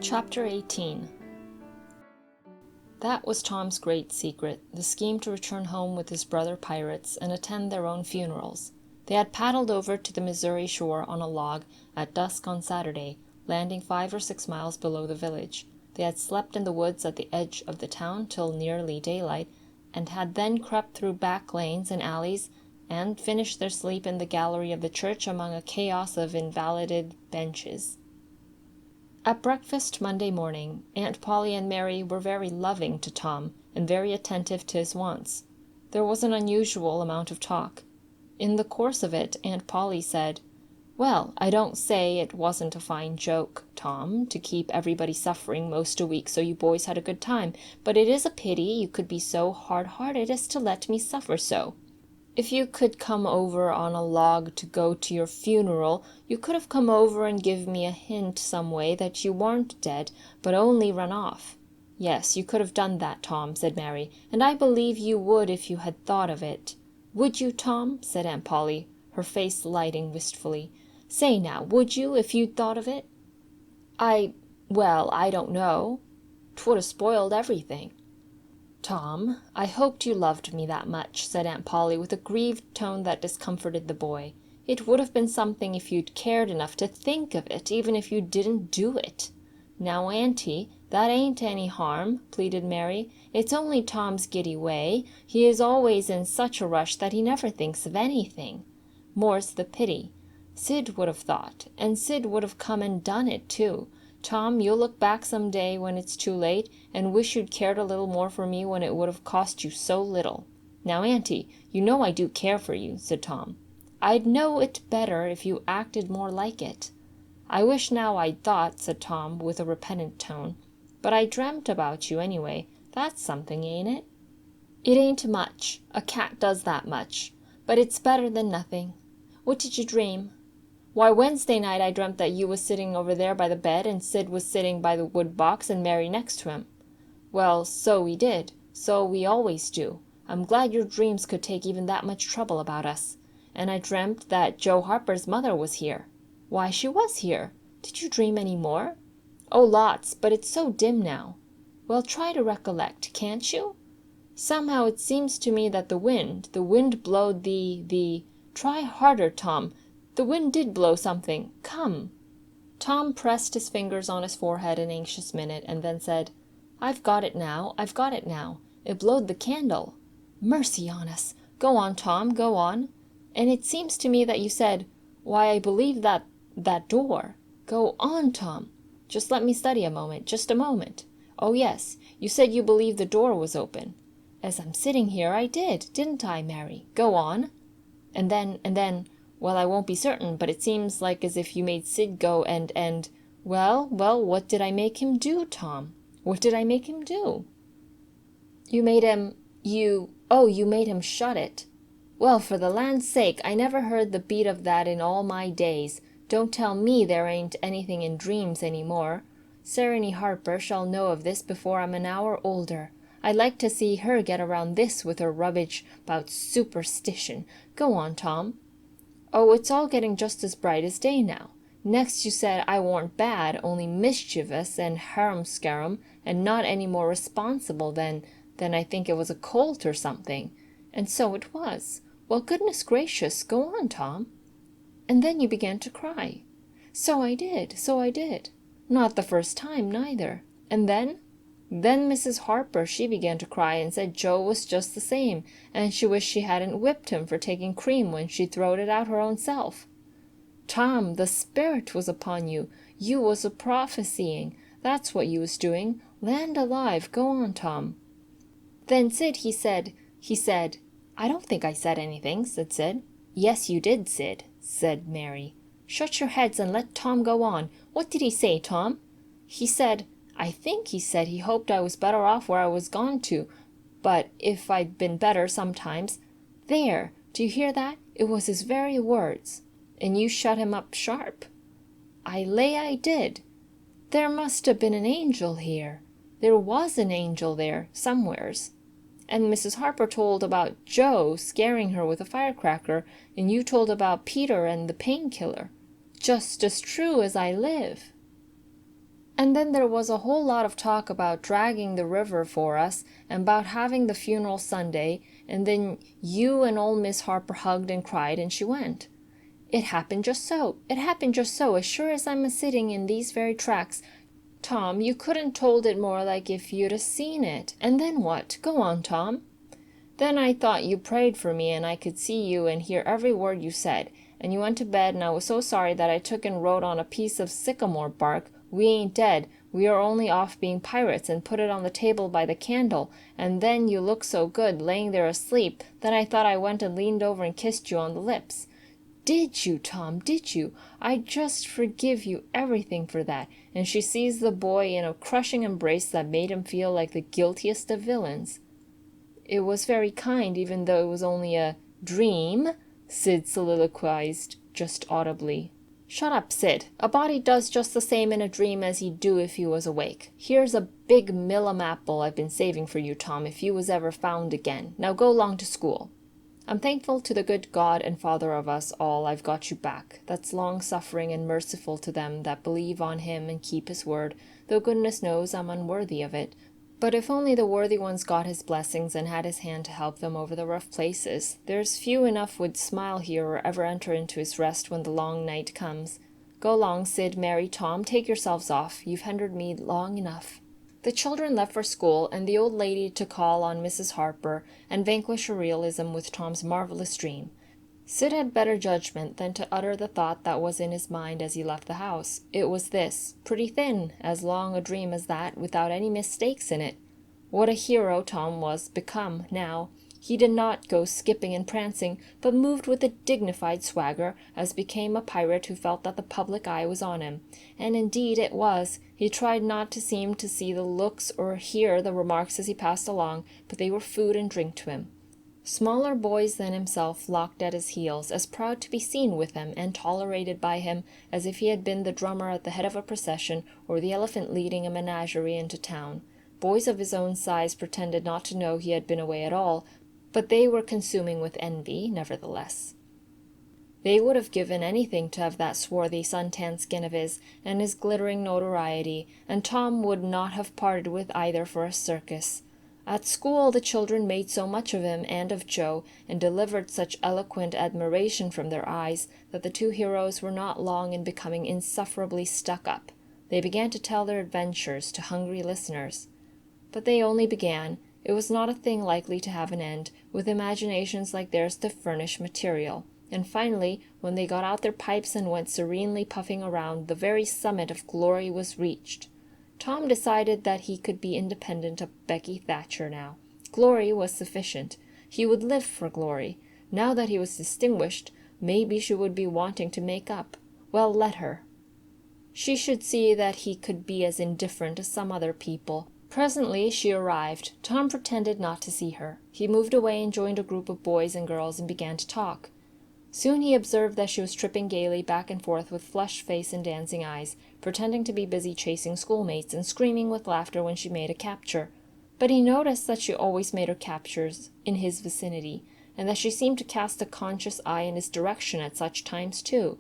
Chapter 18. That was Tom's great secret, the scheme to return home with his brother pirates and attend their own funerals. They had paddled over to the Missouri shore on a log at dusk on Saturday, landing 5 or 6 miles below the village. They had slept in the woods at the edge of the town till nearly daylight, and had then crept through back lanes and alleys, and finished their sleep in the gallery of the church among a chaos of invalided benches. At breakfast Monday morning, Aunt Polly and Mary were very loving to Tom, and very attentive to his wants. There was an unusual amount of talk. In the course of it, Aunt Polly said, "Well, I don't say it wasn't a fine joke, Tom, to keep everybody suffering most a week so you boys had a good time, but it is a pity you could be so hard-hearted as to let me suffer so. If you could come over on a log to go to your funeral, you could have come over and give me a hint some way that you weren't dead, but only run off." "Yes, you could have done that, Tom," said Mary, "and I believe you would if you had thought of it." "Would you, Tom?" said Aunt Polly, her face lighting wistfully. "Say now, would you, if you'd thought of it?" Well, I don't know. 'Twould have spoiled everything." "Tom, I hoped you loved me that much," said Aunt Polly with a grieved tone that discomforted the boy. "It would have been something if you'd cared enough to think of it, even if you didn't do it." "Now, Auntie, that ain't any harm," pleaded Mary. "It's only Tom's giddy way. He is always in such a rush that he never thinks of anything. More's the pity. Sid would have thought, and Sid would have come and done it, too. Tom, you'll look back some day when it's too late, and wish you'd cared a little more for me when it would have cost you so little." "Now, Auntie, you know I do care for you," said Tom. "I'd know it better if you acted more like it." "I wish now I'd thought," said Tom, with a repentant tone. "But I dreamt about you anyway. That's something, ain't it?" "It ain't much. A cat does that much. But it's better than nothing. What did you dream?" "Why, Wednesday night I dreamt that you was sitting over there by the bed, and Sid was sitting by the wood box, and Mary next to him." "Well, so we did. So we always do. I'm glad your dreams could take even that much trouble about us. And I dreamt that Joe Harper's mother was here." "Why, she was here. Did you dream any more?" "Oh, lots, but it's so dim now." "Well, try to recollect, can't you?" "Somehow it seems to me that the wind blowed the Try harder, Tom. The wind did blow something. Come." Tom pressed his fingers on his forehead an anxious minute, and then said, I've got it now. It blowed the candle." "Mercy on us! Go on, Tom, go on." "And it seems to me that you said, why, I believe that door." "Go on, Tom." "Just let me study a moment, just a moment." "Oh, yes, you said you believed the door was open." "As I'm sitting here, I did, didn't I, Mary? Go on." And then, well, I won't be certain, but it seems like as if you made Sid go and, well, what did I make him do, Tom? What did I make him do?" "You made him, you made him shut it." "Well, for the land's sake, I never heard the beat of that in all my days. Don't tell me there ain't anything in dreams any more. Sarah Harper shall know of this before I'm an hour older. I'd like to see her get around this with her rubbish about superstition. Go on, Tom." "Oh, it's all getting just as bright as day now. Next you said I warn't bad, only mischievous and harum-scarum, and not any more responsible than I think it was a colt or something. And so it was. Well, goodness gracious, go on, Tom." "And then you began to cry." So I did. Not the first time, neither. And then?" "Then Mrs. Harper, she began to cry and said Joe was just the same, and she wished she hadn't whipped him for taking cream when she throwed it out her own self." "Tom, the spirit was upon you. You was a prophesying. That's what you was doing. Land alive, go on, Tom." "Then Sid, he said, I don't think I said anything," said Sid. "Yes, you did, Sid," said Mary. "Shut your heads and let Tom go on. What did he say, Tom?" I think he said he hoped I was better off where I was gone to, but if I'd been better sometimes. There, do you hear that? It was his very words." "And you shut him up sharp." "I lay I did. There must have been an angel here. There was an angel there, somewheres. And Mrs. Harper told about Joe scaring her with a firecracker, and you told about Peter and the painkiller. Just as true as I live." And then there was a whole lot of talk about dragging the river for us, and about having the funeral Sunday, and then you and old Miss Harper hugged and cried, and she went. It happened just so. It happened just so, as sure as I'm a-sitting in these very tracks. Tom, you couldn't told it more like if you'd a-seen it. And then what? Go on, Tom. Then I thought you prayed for me, and I could see you and hear every word you said, and you went to bed, and I was so sorry that I took and wrote on a piece of sycamore bark, "We ain't dead, we are only off being pirates," and put it on the table by the candle, and then you looked so good, laying there asleep, then I thought I went and leaned over and kissed you on the lips. Did you, Tom, did you? I just forgive you everything for that. And she seized the boy in a crushing embrace that made him feel like the guiltiest of villains. It was very kind, even though it was only a dream, Sid soliloquized just audibly. Shut up, Sid. A body does just the same in a dream as he'd do if he was awake. Here's a big millum apple I've been saving for you, Tom, if you was ever found again. Now go along to school. I'm thankful to the good God and Father of us all I've got you back, that's long-suffering and merciful to them that believe on him and keep his word, though goodness knows I'm unworthy of it. But if only the worthy ones got his blessings and had his hand to help them over the rough places, there's few enough would smile here or ever enter into his rest when the long night comes. Go along, Sid, Mary, Tom, take yourselves off. You've hindered me long enough. The children left for school, and the old lady to call on Mrs. Harper and vanquish her realism with Tom's marvelous dream. Sid had better judgment than to utter the thought that was in his mind as he left the house. It was this: pretty thin, as long a dream as that, without any mistakes in it. What a hero Tom was become now! He did not go skipping and prancing, but moved with a dignified swagger, as became a pirate who felt that the public eye was on him. And indeed it was. He tried not to seem to see the looks or hear the remarks as he passed along, but they were food and drink to him. Smaller boys than himself flocked at his heels, as proud to be seen with him and tolerated by him as if he had been the drummer at the head of a procession or the elephant leading a menagerie into town. Boys of his own size pretended not to know he had been away at all, but they were consuming with envy, nevertheless. They would have given anything to have that swarthy, sun-tanned skin of his, and his glittering notoriety, and Tom would not have parted with either for a circus. At school the children made so much of him and of Joe, and delivered such eloquent admiration from their eyes, that the two heroes were not long in becoming insufferably stuck up. They began to tell their adventures to hungry listeners. But they only began. It was not a thing likely to have an end, with imaginations like theirs to furnish material. And finally, when they got out their pipes and went serenely puffing around, the very summit of glory was reached. Tom decided that he could be independent of Becky Thatcher now. Glory was sufficient. He would live for glory. Now that he was distinguished, maybe she would be wanting to make up. Well, let her. She should see that he could be as indifferent as some other people. Presently she arrived. Tom pretended not to see her. He moved away and joined a group of boys and girls and began to talk. Soon he observed that she was tripping gaily back and forth with flushed face and dancing eyes, pretending to be busy chasing schoolmates and screaming with laughter when she made a capture. But he noticed that she always made her captures in his vicinity, and that she seemed to cast a conscious eye in his direction at such times too.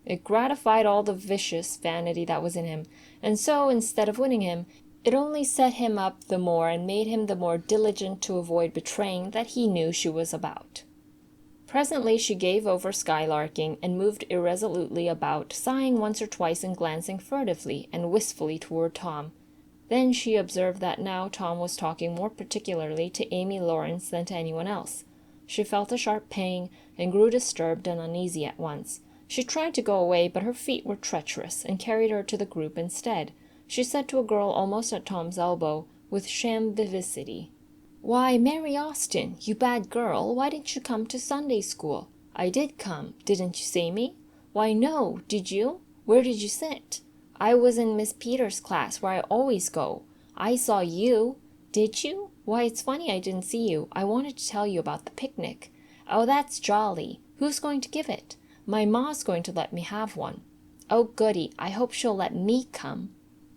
It gratified all the vicious vanity that was in him, and so, instead of winning him, it only set him up the more and made him the more diligent to avoid betraying that he knew she was about. Presently she gave over skylarking and moved irresolutely about, sighing once or twice and glancing furtively and wistfully toward Tom. Then she observed that now Tom was talking more particularly to Amy Lawrence than to anyone else. She felt a sharp pang and grew disturbed and uneasy at once. She tried to go away, but her feet were treacherous and carried her to the group instead. She said to a girl almost at Tom's elbow, with sham vivacity, "Why, Mary Austin, you bad girl, why didn't you come to Sunday school?" "I did come. Didn't you see me?" "Why, no. Did you? Where did you sit?" "I was in Miss Peters' class, where I always go." "I saw you." "Did you? Why, it's funny I didn't see you. I wanted to tell you about the picnic." "Oh, that's jolly. Who's going to give it?" "My ma's going to let me have one." "Oh, goody. I hope she'll let me come."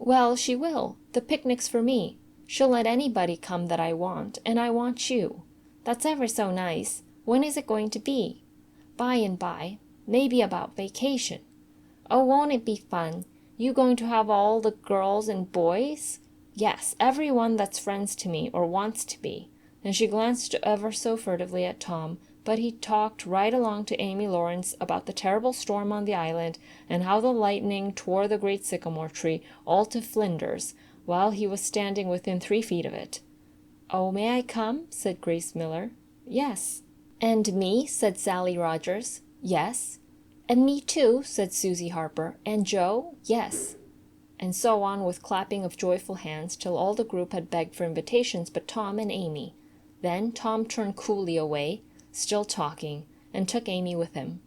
"Well, she will. The picnic's for me. She'll let anybody come that I want, and I want you." "That's ever so nice. When is it going to be?" "By and by. Maybe about vacation." "Oh, won't it be fun? You going to have all the girls and boys?" "Yes, every one that's friends to me, or wants to be." And she glanced ever so furtively at Tom, but he talked right along to Amy Lawrence about the terrible storm on the island, and how the lightning tore the great sycamore tree all to flinders, while he was standing within 3 feet of it. "Oh, may I come?" said Grace Miller. "Yes." "And me?" said Sally Rogers. "Yes." "And me too," said Susie Harper. "And Joe?" "Yes." And so on with clapping of joyful hands till all the group had begged for invitations but Tom and Amy. Then Tom turned coolly away, still talking, and took Amy with him.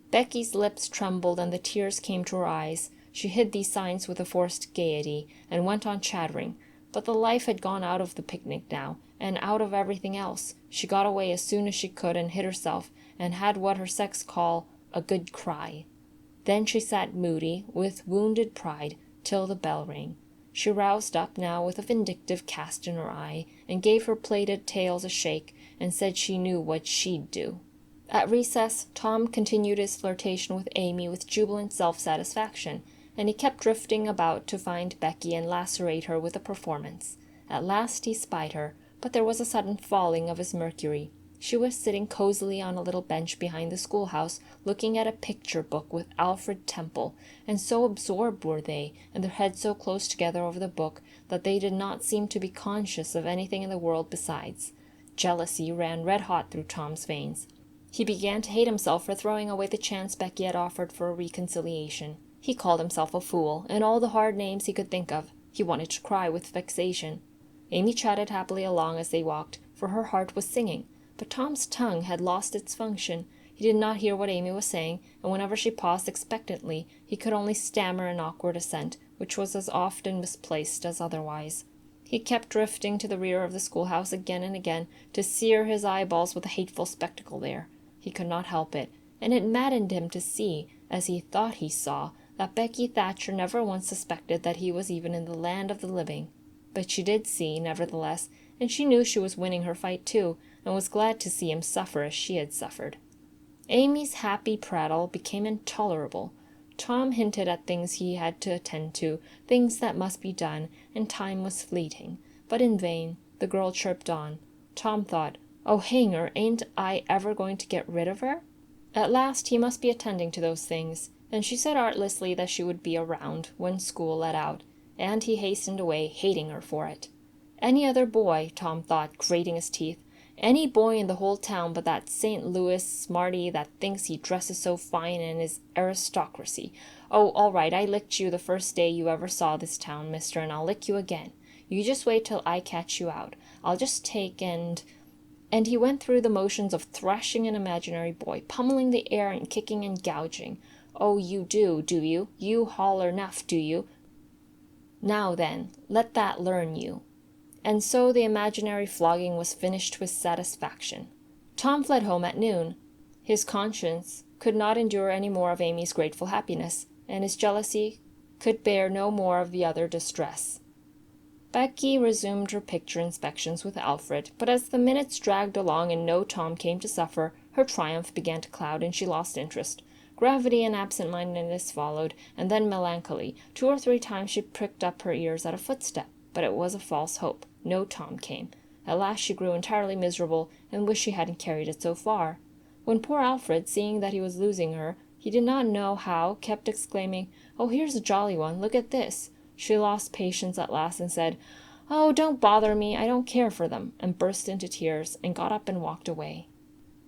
Becky's lips trembled and the tears came to her eyes. She hid these signs with a forced gaiety, and went on chattering. But the life had gone out of the picnic now, and out of everything else. She got away as soon as she could and hid herself, and had what her sex call a good cry. Then she sat moody, with wounded pride, till the bell rang. She roused up now with a vindictive cast in her eye, and gave her plaited tails a shake, and said she knew what she'd do. At recess, Tom continued his flirtation with Amy with jubilant self-satisfaction, and he kept drifting about to find Becky and lacerate her with a performance. At last he spied her, but there was a sudden falling of his mercury. She was sitting cozily on a little bench behind the schoolhouse, looking at a picture book with Alfred Temple, and so absorbed were they, and their heads so close together over the book, that they did not seem to be conscious of anything in the world besides. Jealousy ran red-hot through Tom's veins. He began to hate himself for throwing away the chance Becky had offered for a reconciliation. He called himself a fool, and all the hard names he could think of. He wanted to cry with vexation. Amy chatted happily along as they walked, for her heart was singing, but Tom's tongue had lost its function. He did not hear what Amy was saying, and whenever she paused expectantly, he could only stammer an awkward assent, which was as often misplaced as otherwise. He kept drifting to the rear of the schoolhouse again and again, to sear his eyeballs with a hateful spectacle there. He could not help it, and it maddened him to see, as he thought he saw, that Becky Thatcher never once suspected that he was even in the land of the living. But she did see, nevertheless, and she knew she was winning her fight too, and was glad to see him suffer as she had suffered. Amy's happy prattle became intolerable. Tom hinted at things he had to attend to, things that must be done, and time was fleeting. But in vain. The girl chirped on. Tom thought, "Oh, hang her, ain't I ever going to get rid of her?" At last he must be attending to those things, and she said artlessly that she would be around when school let out, and he hastened away, hating her for it. Any other boy, Tom thought, grating his teeth, any boy in the whole town but that St. Louis smarty that thinks he dresses so fine and is aristocracy. Oh, all right, I licked you the first day you ever saw this town, mister, and I'll lick you again. You just wait till I catch you out. I'll just take and he went through the motions of thrashing an imaginary boy, pummeling the air and kicking and gouging. "Oh, you do you? You holler 'nuff, do you? Now then, let that learn you." And so the imaginary flogging was finished to his satisfaction. Tom fled home at noon. His conscience could not endure any more of Amy's grateful happiness, and his jealousy could bear no more of the other distress. Becky resumed her picture inspections with Alfred, but as the minutes dragged along and no Tom came to suffer, her triumph began to cloud, and she lost interest. Gravity and absent-mindedness followed, and then melancholy. 2 or 3 times she pricked up her ears at a footstep, but it was a false hope. No Tom came. At last she grew entirely miserable, and wished she hadn't carried it so far. When poor Alfred, seeing that he was losing her, he did not know how, kept exclaiming, "Oh, here's a jolly one, look at this," she lost patience at last and said, "Oh, don't bother me, I don't care for them," and burst into tears, and got up and walked away.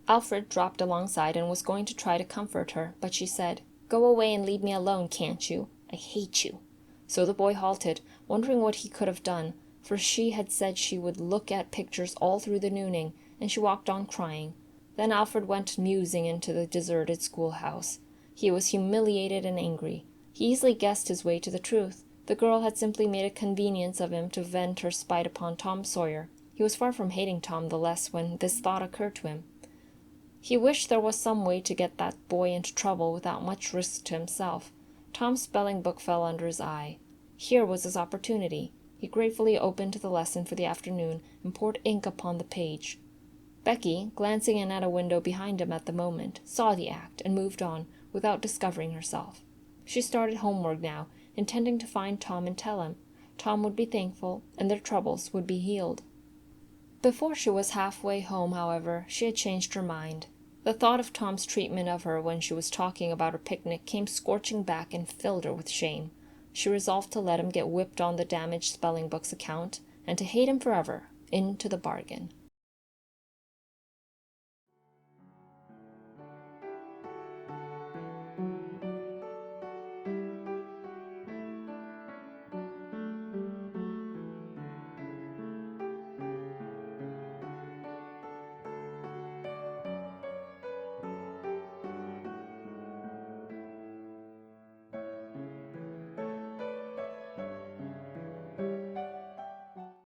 Alfred dropped alongside and was going to try to comfort her, but she said, "Go away and leave me alone, can't you? I hate you." So the boy halted, wondering what he could have done, for she had said she would look at pictures all through the nooning, and she walked on crying. Then Alfred went musing into the deserted schoolhouse. He was humiliated and angry. He easily guessed his way to the truth. The girl had simply made a convenience of him to vent her spite upon Tom Sawyer. He was far from hating Tom the less when this thought occurred to him. He wished there was some way to get that boy into trouble without much risk to himself. Tom's spelling book fell under his eye. Here was his opportunity. He gratefully opened the lesson for the afternoon and poured ink upon the page. Becky, glancing in at a window behind him at the moment, saw the act and moved on, without discovering herself. She started homeward now, intending to find Tom and tell him. Tom would be thankful, and their troubles would be healed. Before she was halfway home, however, she had changed her mind. The thought of Tom's treatment of her when she was talking about her picnic came scorching back and filled her with shame. She resolved to let him get whipped on the damaged spelling book's account, and to hate him forever, into the bargain.